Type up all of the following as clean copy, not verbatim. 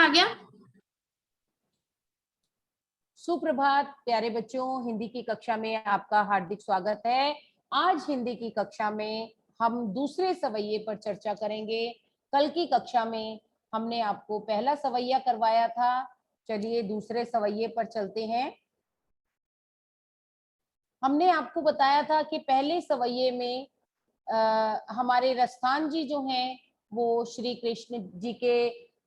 आ गया? सुप्रभात प्यारे बच्चों, हिंदी की कक्षा में आपका हार्दिक स्वागत है। आज हिंदी की कक्षा में हम दूसरे सवैये पर चर्चा करेंगे। कल की कक्षा में हमने आपको पहला सवैया करवाया था। चलिए दूसरे सवैये पर चलते हैं। हमने आपको बताया था कि पहले सवैये में हमारे रसखान जी जो हैं वो श्री कृष्ण जी के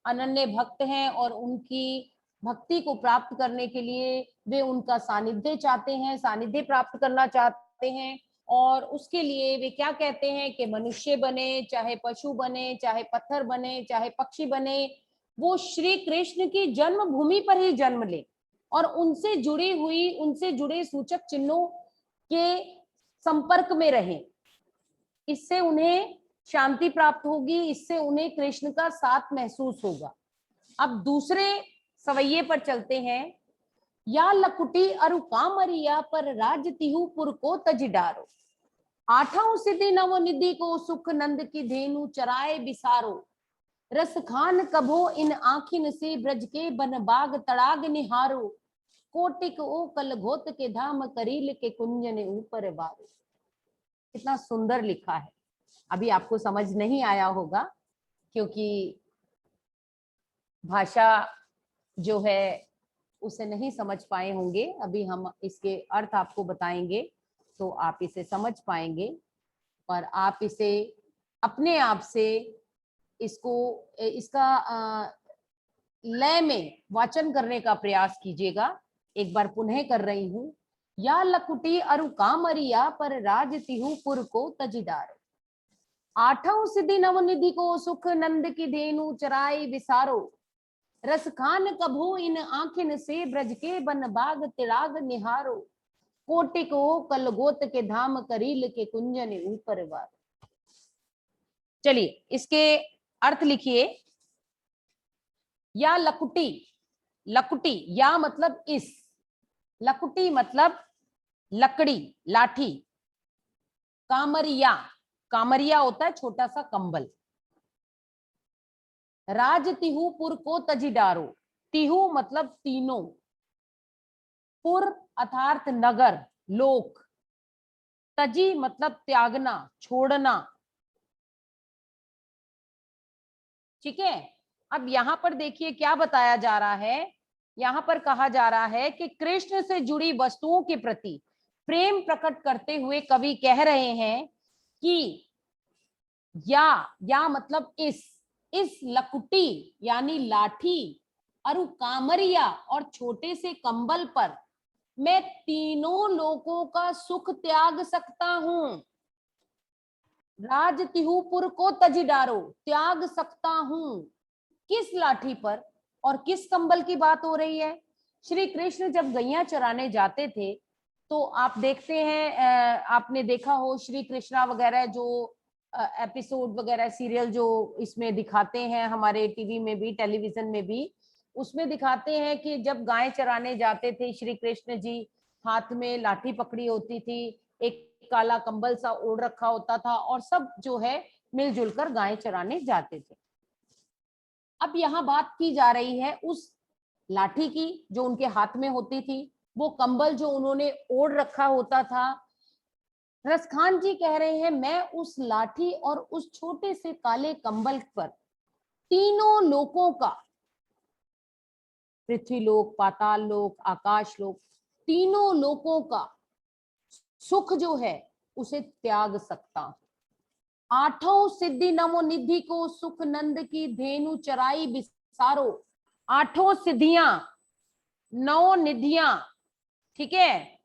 अनन्य भक्त हैं और उनकी भक्ति को प्राप्त करने के लिए वे उनका सानिध्य चाहते हैं, सानिध्य प्राप्त करना चाहते हैं। और उसके लिए वे क्या कहते हैं कि मनुष्य बने, चाहे पशु बने, चाहे पत्थर बने, चाहे पक्षी बने, वो श्री कृष्ण की जन्मभूमि पर ही जन्म ले और उनसे जुड़ी हुई, उनसे जुड़े सूचक चिन्हों के संपर्क में रहें। इससे उन्हें शांति प्राप्त होगी, इससे उन्हें कृष्ण का साथ महसूस होगा। अब दूसरे सवैये पर चलते हैं। या लकुटी अरु कामरिया पर राज तिहु पुर को तज डारो, आठों सिद्धि नवनिधि को सुख नंद की धेनु चराए बिसारो, रस खान कभो इन आखिन से ब्रज के बन बाग तड़ाग निहारो, कोटिक ओ कल घोत के धाम करील के कुंजन ऊपर बारो। कितना सुंदर लिखा है। अभी आपको समझ नहीं आया होगा क्योंकि भाषा जो है उसे नहीं समझ पाए होंगे। अभी हम इसके अर्थ आपको बताएंगे तो आप इसे समझ पाएंगे और आप इसे अपने आप से इसको इसका लय में वाचन करने का प्रयास कीजिएगा। एक बार पुनः कर रही हूं। या लकुटी अरु कामरिया पर राज तिहु पुर को तजिडार, आठों सिद्धि नवनिधि को सुख नंद की धेनु चराई विसारो, रस खान कभू इन आखिन से ब्रज के बन बाग तिराग निहारो, कोटि को कलगोत के धाम करील के कुंजन ऊपर वार। चलिए इसके अर्थ लिखिए। या लकुटी, लकुटी या मतलब इस, लकुटी मतलब लकड़ी, लाठी। कामरिया, कामरिया होता है छोटा सा कंबल। राज तिहु पुर को तजी डारो, तिहु मतलब तीनों, पुर अर्थात नगर, लोक, तजी मतलब त्यागना, छोड़ना। ठीक है। अब यहां पर देखिए क्या बताया जा रहा है। यहां पर कहा जा रहा है कि कृष्ण से जुड़ी वस्तुओं के प्रति प्रेम प्रकट करते हुए कवि कह रहे हैं कि या मतलब इस लकुटी यानी लाठी, अरु कामरिया और छोटे से कंबल पर मैं तीनों लोगों का सुख त्याग सकता हूं। राज तिहुपुर को तजिडारो, त्याग सकता हूं। किस लाठी पर और किस कंबल की बात हो रही है? श्री कृष्ण जब गैया चराने जाते थे तो आप देखते हैं, आपने देखा हो श्री कृष्णा वगैरह जो एपिसोड वगैरह सीरियल जो इसमें दिखाते हैं, हमारे टीवी में भी टेलीविजन में भी, उसमें दिखाते हैं कि जब गाय चराने जाते थे श्री कृष्ण जी, हाथ में लाठी पकड़ी होती थी, एक काला कंबल सा ओढ़ रखा होता था और सब जो है मिलजुल कर गाय चराने जाते थे। अब यहाँ बात की जा रही है उस लाठी की जो उनके हाथ में होती थी, वो कंबल जो उन्होंने ओढ़ रखा होता था। रसखान जी कह रहे हैं मैं उस लाठी और उस छोटे से काले कंबल पर तीनों लोकों का, पृथ्वी लोक, पाताल लोक, आकाश लोक, तीनों लोकों का सुख जो है उसे त्याग सकता हूं। आठों सिद्धि नवोनिधि को सुख नंद की धेनु चराई बिसारो, आठों सिद्धियां, नौ निधियां, ठीक है,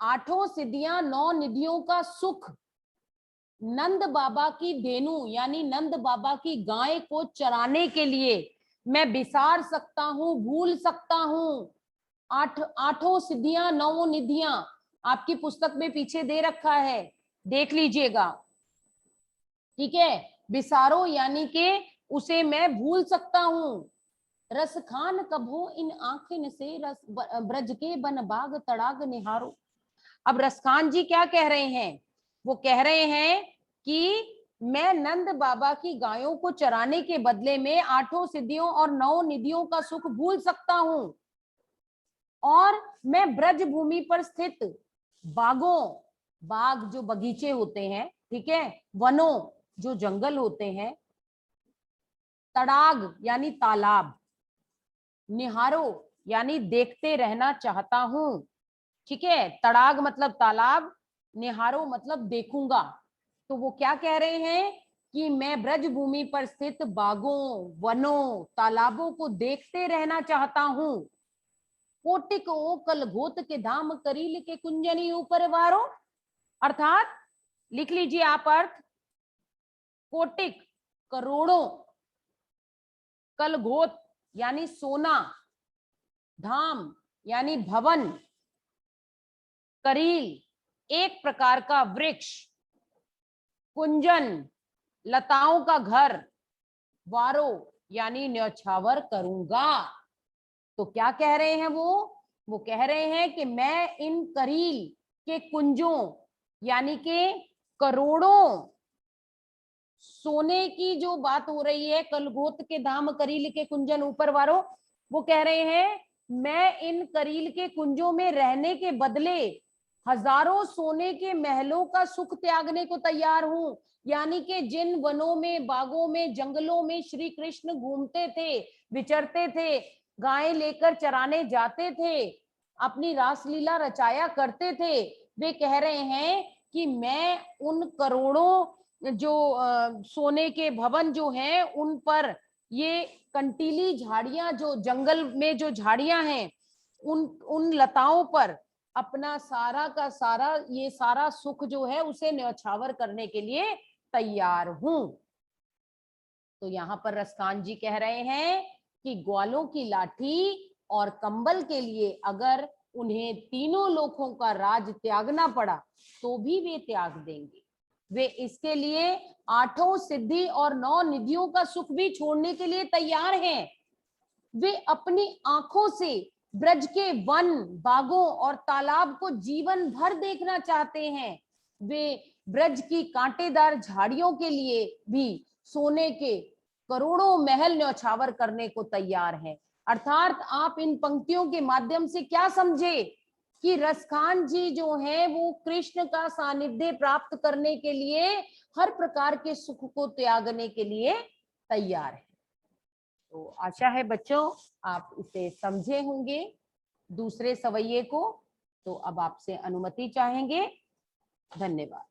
आठों सिद्धियां, नौ निधियों का सुख नंद बाबा की धेनु यानी नंद बाबा की गाय को चराने के लिए मैं बिसार सकता हूं, भूल सकता हूं। आठों सिद्धियां, नौ निधियां आपकी पुस्तक में पीछे दे रखा है, देख लीजिएगा। ठीक है, बिसारो यानी कि उसे मैं भूल सकता हूं। रस खान कभो इन आंखिन से रस ब्रज के बन बाग तड़ाग निहारो। अब रसखान जी क्या कह रहे हैं? वो कह रहे हैं कि मैं नंद बाबा की गायों को चराने के बदले में 8 सिद्धियों और 9 निधियों का सुख भूल सकता हूं, और मैं ब्रज भूमि पर स्थित बागों, बाग जो बगीचे होते हैं, ठीक है, वनों जो जंगल होते हैं, तड़ाग यानी तालाब, निहारो यानी देखते रहना चाहता हूं, ठीक है, तड़ाग मतलब तालाब, निहारो मतलब देखूंगा। तो वो क्या कह रहे हैं कि मैं ब्रज भूमि पर स्थित बागों, वनों, तालाबों को देखते रहना चाहता हूं। कोटिक ओ कलघोत के धाम करील के कुंजनी ऊपर वारो, अर्थात लिख लीजिए आप अर्थ, कोटिक करोड़ों, कलघोत यानी सोना, धाम यानी भवन, करील एक प्रकार का वृक्ष, कुंजन लताओं का घर, वारो यानी न्यौछावर करूंगा। तो क्या कह रहे हैं वो कह रहे हैं कि मैं इन करील के कुंजों यानी के करोड़ों सोने की जो बात हो रही है, कलघोत के धाम करील के कुंजन ऊपर वारो, वो कह रहे हैं मैं इन करील के कुंजों में रहने के बदले हजारों सोने के महलों का सुख त्यागने को तैयार हूं। यानी कि जिन वनों में, बागों में, जंगलों में श्री कृष्ण घूमते थे, विचरते थे, गायें लेकर चराने जाते थे, अपनी रासलीला रचाया करते थे, वे कह रहे हैं कि मैं उन करोड़ों जो सोने के भवन जो हैं उन पर ये कंटीली झाड़ियां, जो जंगल में जो झाड़ियां हैं, उन लताओं पर अपना सारा का सारा ये सारा सुख जो है उसे न्यौछावर करने के लिए तैयार हूं। तो यहाँ पर रसकान जी कह रहे हैं कि ग्वालों की लाठी और कंबल के लिए अगर उन्हें तीनों लोकों का राज त्यागना पड़ा तो भी वे त्याग देंगे। वे इसके लिए 8 सिद्धि और 9 निधियों का सुख भी छोड़ने के लिए तैयार हैं। वे अपनी आंखों से ब्रज के वन, बागों और तालाब को जीवन भर देखना चाहते हैं। वे ब्रज की कांटेदार झाड़ियों के लिए भी सोने के करोड़ों महल न्यौछावर करने को तैयार हैं। अर्थात आप इन पंक्तियों के माध्यम से क्या समझे कि रसखान जी जो हैं वो कृष्ण का सानिध्य प्राप्त करने के लिए हर प्रकार के सुख को त्यागने के लिए तैयार है। तो आशा है बच्चों आप इसे समझे होंगे दूसरे सवैये को। तो अब आपसे अनुमति चाहेंगे। धन्यवाद।